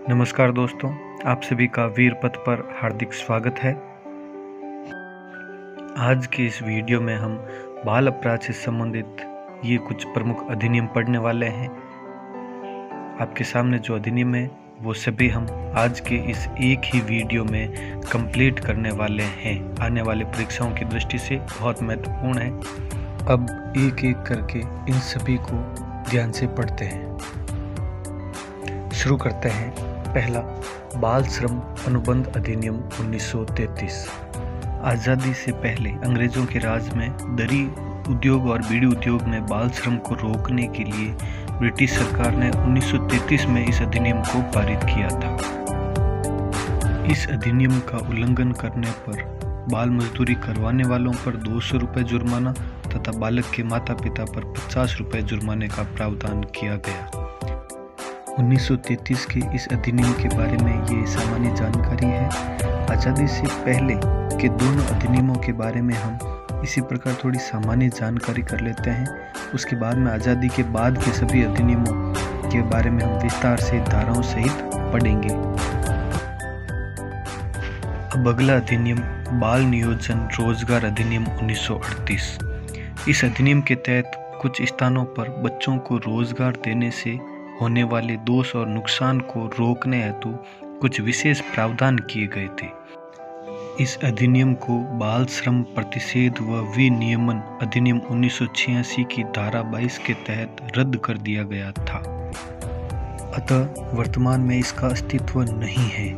नमस्कार दोस्तों, आप सभी का वीर पथ पर हार्दिक स्वागत है। आज के इस वीडियो में हम बाल अपराध से संबंधित ये कुछ प्रमुख अधिनियम पढ़ने वाले हैं। आपके सामने जो अधिनियम है वो सभी हम आज के इस एक ही वीडियो में कंप्लीट करने वाले हैं। आने वाली परीक्षाओं की दृष्टि से बहुत महत्वपूर्ण है। अब एक एक करके इन सभी को ध्यान से पढ़ते हैं। शुरू करते हैं। पहला, बाल श्रम अनुबंध अधिनियम 1933। आज़ादी से पहले अंग्रेजों के राज में दरी उद्योग और बीड़ी उद्योग में बाल श्रम को रोकने के लिए ब्रिटिश सरकार ने 1933 में इस अधिनियम को पारित किया था। इस अधिनियम का उल्लंघन करने पर बाल मजदूरी करवाने वालों पर 200 रुपये जुर्माना तथा बालक के माता पिता पर 50 रुपये जुर्माने का प्रावधान किया गया। 1933 के इस अधिनियम के बारे में ये सामान्य जानकारी है। आज़ादी से पहले के दोनों अधिनियमों के बारे में हम इसी प्रकार थोड़ी सामान्य जानकारी कर लेते हैं। उसके बाद में आज़ादी के बाद के सभी अधिनियमों के बारे में हम विस्तार से धाराओं सहित पढ़ेंगे। अब अगला अधिनियम बाल नियोजन रोजगार अधिनियम 1938। इस अधिनियम के तहत कुछ स्थानों पर बच्चों को रोजगार देने से होने वाले दोष और नुकसान को रोकने हेतु कुछ विशेष प्रावधान किए गए थे। इस अधिनियम को बाल श्रम प्रतिषेध व विनियमन अधिनियम 1986 की धारा 22 के तहत रद्द कर दिया गया था। अतः वर्तमान में इसका अस्तित्व नहीं है,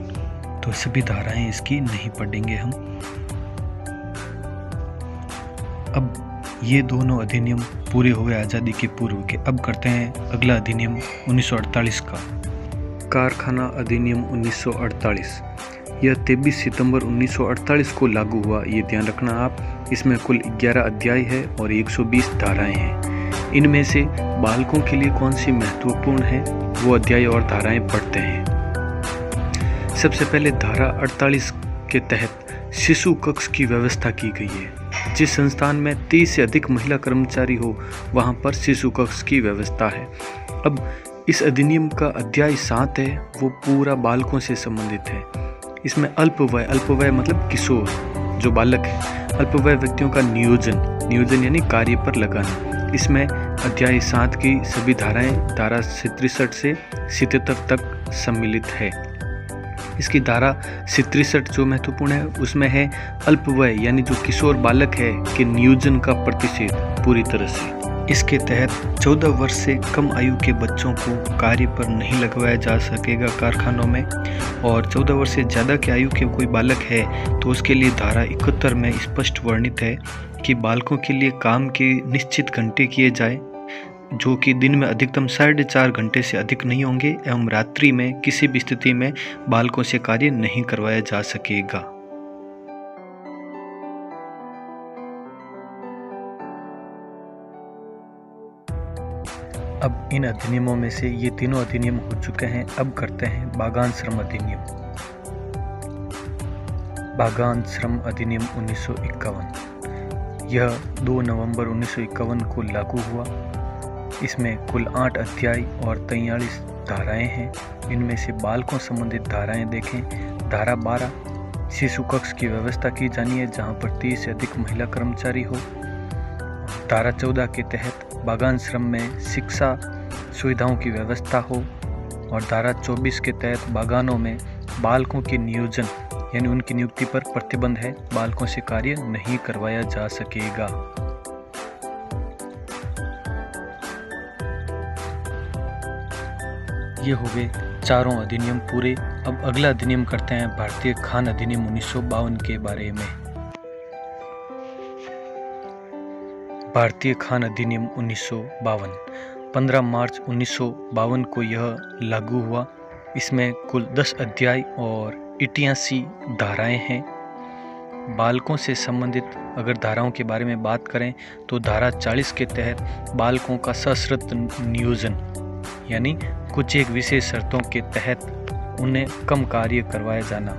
तो सभी धाराएं इसकी नहीं पढ़ेंगे हम। अब ये दोनों अधिनियम पूरे हुए आज़ादी के पूर्व के। अब करते हैं अगला अधिनियम 1948 का, कारखाना अधिनियम 1948। यह 23 सितंबर 1948 को लागू हुआ। ये ध्यान रखना आप। इसमें कुल 11 अध्याय है और 120 धाराएं हैं। इनमें से बालकों के लिए कौन सी महत्वपूर्ण है वो अध्याय और धाराएं पढ़ते हैं। सबसे पहले धारा 48 के तहत शिशु कक्ष की व्यवस्था की गई है। जिस संस्थान में 30 से अधिक महिला कर्मचारी हो वहां पर शिशु कक्ष की व्यवस्था है। अब इस अधिनियम का अध्याय 7 है, वो पूरा बालकों से संबंधित है। इसमें अल्पवय मतलब किशोर जो बालक है, अल्पवय व्यक्तियों का नियोजन यानी कार्य पर लगाना। इसमें अध्याय 7 की सभी धाराएं धारा 63 से 77 तक सम्मिलित है। इसकी धारा 63 जो महत्वपूर्ण है उसमें है अल्पवय यानी जो किशोर बालक है के नियोजन का प्रतिषेध पूरी तरह से। इसके तहत 14 वर्ष से कम आयु के बच्चों को कार्य पर नहीं लगवाया जा सकेगा कारखानों में, और 14 वर्ष से ज़्यादा के आयु के कोई बालक है तो उसके लिए धारा 71 में स्पष्ट वर्णित है कि बालकों के लिए काम के निश्चित घंटे किए जाए, जो कि दिन में अधिकतम 4.5 घंटे से अधिक नहीं होंगे, एवं रात्रि में किसी भी स्थिति में बालकों से कार्य नहीं करवाया जा सकेगा। अब इन अधिनियमों में से ये तीनों अधिनियम हो चुके हैं। अब करते हैं बागान श्रम अधिनियम। बागान श्रम अधिनियम 1951। यह 2 नवंबर 1951 को लागू हुआ। इसमें कुल 8 अध्याय और 43 धाराएं हैं। इनमें से बालकों संबंधित धाराएं देखें। धारा 12 शिशु कक्ष की व्यवस्था की जानी है जहां पर 30 से अधिक महिला कर्मचारी हो। धारा 14 के तहत बागान श्रम में शिक्षा सुविधाओं की व्यवस्था हो, और धारा 24 के तहत बागानों में बालकों के नियोजन यानी उनकी नियुक्ति पर प्रतिबंध है। बालकों से कार्य नहीं करवाया जा सकेगा। ये हो गए चारों अधिनियम पूरे। अब अगला अधिनियम करते हैं भारतीय खान अधिनियम 1952 के बारे में। भारतीय खान अधिनियम 1952 15 मार्च 1952 को यह लागू हुआ। इसमें कुल 10 अध्याय और 88 धाराएं हैं। बालकों से संबंधित अगर धाराओं के बारे में बात करें तो धारा 40 के तहत बालकों का सशर्त नियोजन यानी कुछ एक विशेष शर्तों के तहत उन्हें कम कार्य करवाया जाना।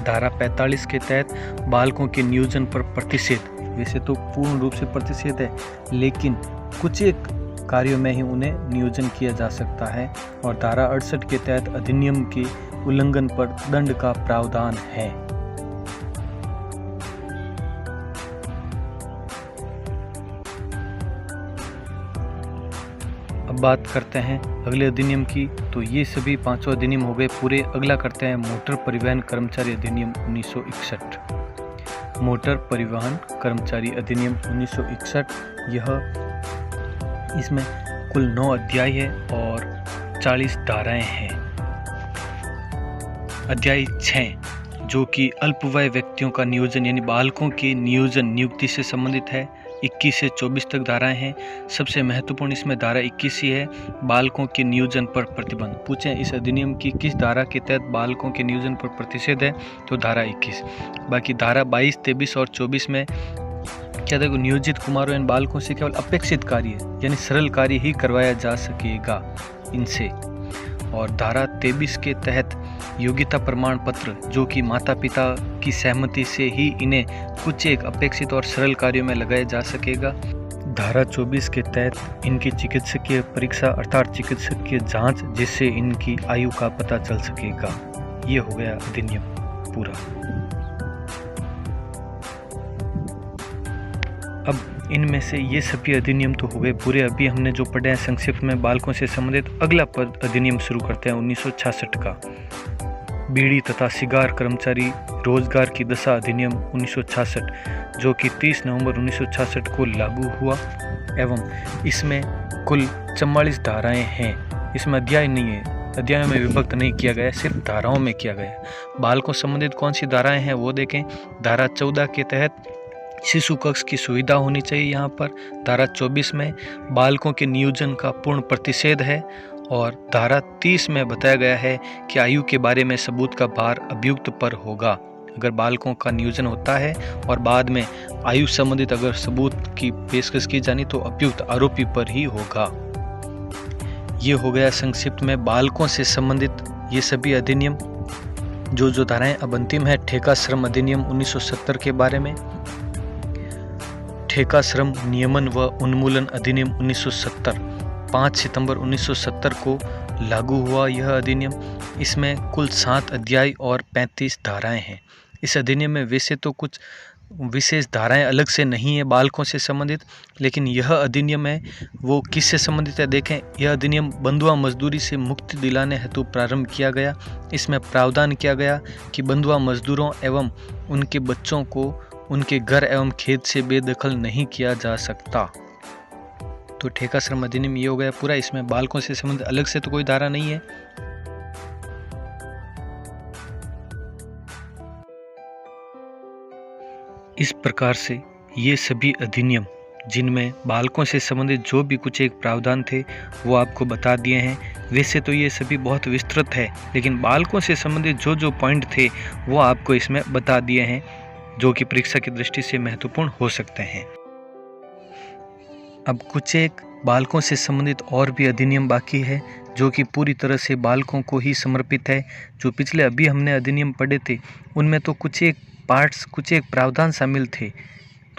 धारा 45 के तहत बालकों के नियोजन पर प्रतिषेध, वैसे तो पूर्ण रूप से प्रतिषेध है, लेकिन कुछ एक कार्यों में ही उन्हें नियोजन किया जा सकता है और धारा 68 के तहत अधिनियम के उल्लंघन पर दंड का प्रावधान है। अब बात करते हैं अगले अधिनियम की। तो ये सभी पांचों अधिनियम हो गए पूरे। अगला करते हैं मोटर परिवहन कर्मचारी अधिनियम 1961। मोटर परिवहन कर्मचारी अधिनियम 1961, इसमें कुल 9 अध्याय है और 40 धाराएं हैं। अध्याय 6 जो कि अल्पवय व्यक्तियों का नियोजन यानी बालकों के नियोजन नियुक्ति से संबंधित है, 21 से 24 तक धाराएं हैं। सबसे महत्वपूर्ण इसमें धारा 21 ही है, बालकों के नियोजन पर प्रतिबंध। पूछें इस अधिनियम की किस धारा के तहत बालकों के नियोजन पर प्रतिषेध है, तो धारा 21। बाकी धारा 22, 23 और 24 में क्या देखो, नियोजित कुमारों एवं बालकों से केवल अपेक्षित कार्य यानी सरल कार्य ही करवाया जा सकेगा इनसे। और धारा 23 के तहत योग्यता प्रमाण पत्र जो कि माता पिता की सहमति से ही इन्हें कुछ एक अपेक्षित और सरल कार्यों में लगाया जा सकेगा। धारा 24 के तहत इनकी चिकित्सकीय परीक्षा अर्थात चिकित्सकीय जांच जिससे इनकी आयु का पता चल सकेगा। ये हो गया अधिनियम पूरा। अब इनमें से ये सभी अधिनियम तो हो गए पूरे। अभी हमने जो पढ़े हैं संक्षिप्त में बालकों से संबंधित। अगला अधिनियम शुरू करते हैं 1966 का। बीड़ी तथा सिगार कर्मचारी रोजगार की दशा अधिनियम 1966 जो कि 30 नवंबर 1966 को लागू हुआ एवं इसमें कुल 44 धाराएं हैं। इसमें अध्याय नहीं है, अध्यायों में विभक्त नहीं किया गया, सिर्फ धाराओं में किया गया। बालकों संबंधित कौन सी धाराएं हैं वो देखें। धारा 14 के तहत शिशु कक्ष की सुविधा होनी चाहिए। यहाँ पर धारा 24 में बालकों के नियोजन का पूर्ण प्रतिषेध है और धारा 30 में बताया गया है कि आयु के बारे में सबूत का भार अभियुक्त पर होगा। अगर बालकों का नियोजन होता है और बाद में आयु संबंधित अगर सबूत की पेशकश की जानी तो अभियुक्त आरोपी पर ही होगा। ये हो गया संक्षिप्त में बालकों से संबंधित ये सभी अधिनियम। जो धाराएं अब अंतिम है, ठेका श्रम अधिनियम 1970 के बारे में। ठेका श्रम नियमन व उन्मूलन अधिनियम 1970 5 सितंबर 1970 को लागू हुआ यह अधिनियम। इसमें कुल 7 अध्याय और 35 धाराएं हैं। इस अधिनियम में वैसे तो कुछ विशेष धाराएं अलग से नहीं है बालकों से संबंधित, लेकिन यह अधिनियम है वो किससे संबंधित है देखें। यह अधिनियम बंधुआ मजदूरी से मुक्ति दिलाने हेतु प्रारंभ किया गया। इसमें प्रावधान किया गया कि बंधुआ मजदूरों एवं उनके बच्चों को उनके घर एवं खेत से बेदखल नहीं किया जा सकता। तो ठेका श्रम अधिनियम ये हो गया पूरा। इसमें बालकों से संबंधित अलग से तो कोई धारा नहीं है। इस प्रकार से ये सभी अधिनियम जिनमें बालकों से संबंधित जो भी कुछ एक प्रावधान थे वो आपको बता दिए हैं। वैसे तो ये सभी बहुत विस्तृत है, लेकिन बालकों से संबंधित जो पॉइंट थे वो आपको इसमें बता दिए हैं जो कि परीक्षा की दृष्टि से महत्वपूर्ण हो सकते हैं। अब कुछ एक बालकों से संबंधित और भी अधिनियम बाकी है जो कि पूरी तरह से बालकों को ही समर्पित है। जो पिछले अभी हमने अधिनियम पढ़े थे उनमें तो कुछ एक पार्ट्स, कुछ एक प्रावधान शामिल थे,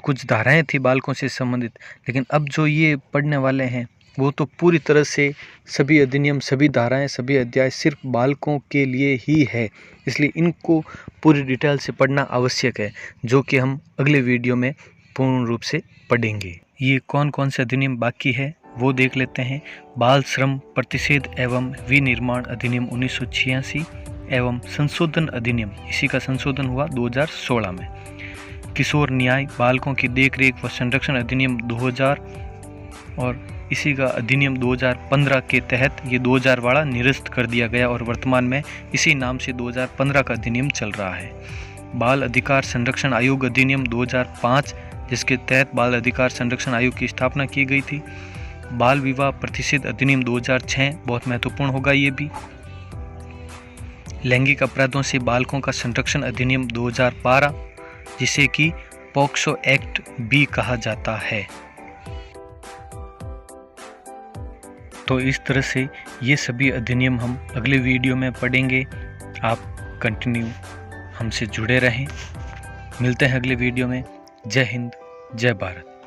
कुछ धाराएं थी बालकों से संबंधित, लेकिन अब जो ये पढ़ने वाले हैं वो तो पूरी तरह से सभी अधिनियम, सभी धाराएं, सभी अध्याय सिर्फ बालकों के लिए ही है। इसलिए इनको पूरी डिटेल से पढ़ना आवश्यक है, जो कि हम अगले वीडियो में पूर्ण रूप से पढ़ेंगे। ये कौन कौन से अधिनियम बाकी है वो देख लेते हैं। बाल श्रम प्रतिषेध एवं विनिर्माण अधिनियम 1986 एवं संशोधन अधिनियम, इसी का संशोधन हुआ 2016 में। किशोर न्याय बालकों की देखरेख व संरक्षण अधिनियम 2000 और इसी का अधिनियम 2015 के तहत ये 2000 वाला निरस्त कर दिया गया और वर्तमान में इसी नाम से 2015 का अधिनियम चल रहा है। बाल अधिकार संरक्षण आयोग अधिनियम 2005 जिसके तहत बाल अधिकार संरक्षण आयोग की स्थापना की गई थी। बाल विवाह प्रतिषेध अधिनियम 2006 बहुत महत्वपूर्ण होगा ये भी। लैंगिक अपराधों से बालकों का संरक्षण अधिनियम 2012 जिसे कि पॉक्सो एक्ट भी कहा जाता है। तो इस तरह से ये सभी अधिनियम हम अगले वीडियो में पढ़ेंगे। आप कंटिन्यू हमसे जुड़े रहें। मिलते हैं अगले वीडियो में। जय हिंद, जय भारत।